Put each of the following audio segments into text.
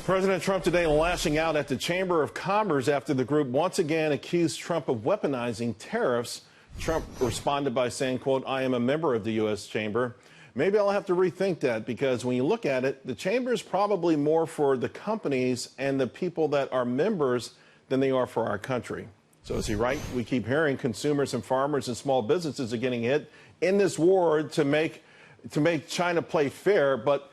President Trump today lashing out at the Chamber of Commerce after the group once again accused Trump of weaponizing tariffs. Trump responded by saying, quote, "I am a member of the U.S. Chamber. Maybe I'll have to rethink that because when you look at it, the Chamber is probably more for the companies and the people that are members than they are for our country." So is he right? We keep hearing consumers and farmers and small businesses are getting hit in this war to make China play fair, but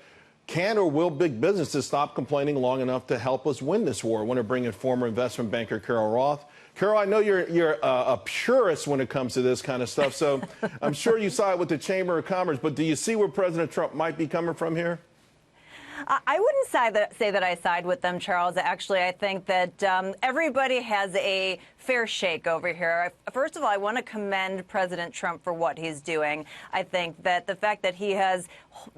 can or will big businesses stop complaining long enough to help us win this war? I want to bring in former investment banker Carol Roth. Carol, I know you're a purist when it comes to this kind of stuff, so I'm sure you saw it with the Chamber of Commerce, but do you see where President Trump might be coming from here? I wouldn't say that I side with them, Charles. Actually, I think that everybody has a fair shake over here. First of all, I want to commend President Trump for what he's doing. I think that the fact that he has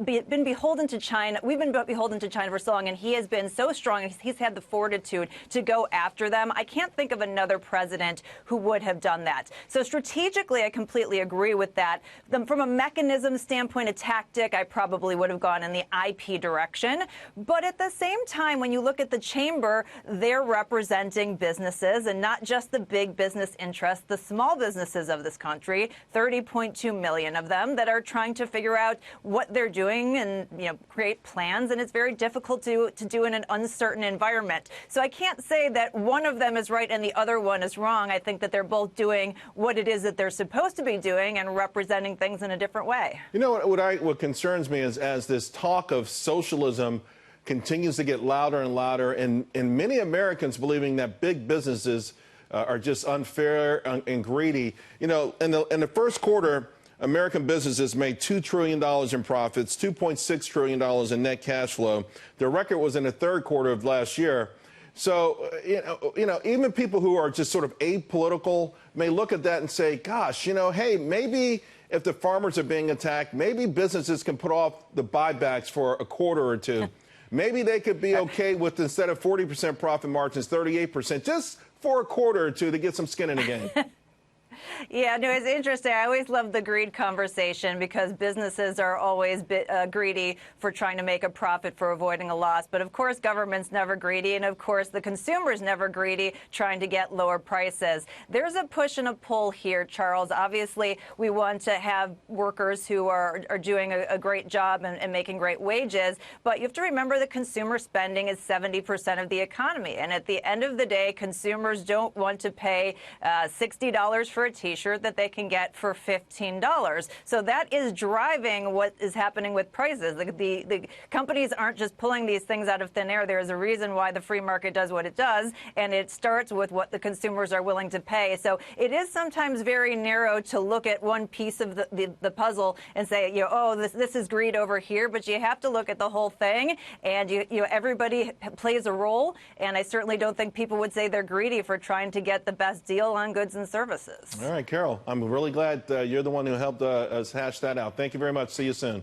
been beholden to China, we've been beholden to China for so long, and he has been so strong, he's had the fortitude to go after them. I can't think of another president who would have done that. So strategically, I completely agree with that. From a mechanism standpoint, a tactic, I probably would have gone in the IP direction. But at the same time, when you look at the chamber, they're representing businesses and not just the big business interests, the small businesses of this country, 30.2 million of them that are trying to figure out what they're doing and, create plans. And it's very difficult to do in an uncertain environment. So I can't say that one of them is right and the other one is wrong. I think that they're both doing what it is that they're supposed to be doing and representing things in a different way. You know what concerns me is as this talk of socialism continues to get louder and louder, and many Americans believing that big businesses are just unfair and greedy. In the first quarter, American businesses made $2 trillion in profits, $2.6 trillion in net cash flow. Their record was in the third quarter of last year. So, even people who are just sort of apolitical may look at that and say, gosh, hey, maybe if the farmers are being attacked, maybe businesses can put off the buybacks for a quarter or two. Maybe they could be okay with, instead of 40% profit margins, 38%, just for a quarter or two to get some skin in the game. Yeah, no, it's interesting. I always love the greed conversation because businesses are always greedy for trying to make a profit for avoiding a loss. But of course, government's never greedy. And of course, the consumer's never greedy trying to get lower prices. There's a push and a pull here, Charles. Obviously, we want to have workers who are doing a great job and making great wages. But you have to remember that consumer spending is 70% of the economy. And at the end of the day, consumers don't want to pay $60 for a T-shirt that they can get for $15. So that is driving what is happening with prices. The companies aren't just pulling these things out of thin air. There is a reason why the free market does what it does, and it starts with what the consumers are willing to pay. So it is sometimes very narrow to look at one piece of the puzzle and say, this is greed over here, but you have to look at the whole thing, and everybody plays a role, and I certainly don't think people would say they're greedy for trying to get the best deal on goods and services. All right, Carol, I'm really glad you're the one who helped us hash that out. Thank you very much. See you soon.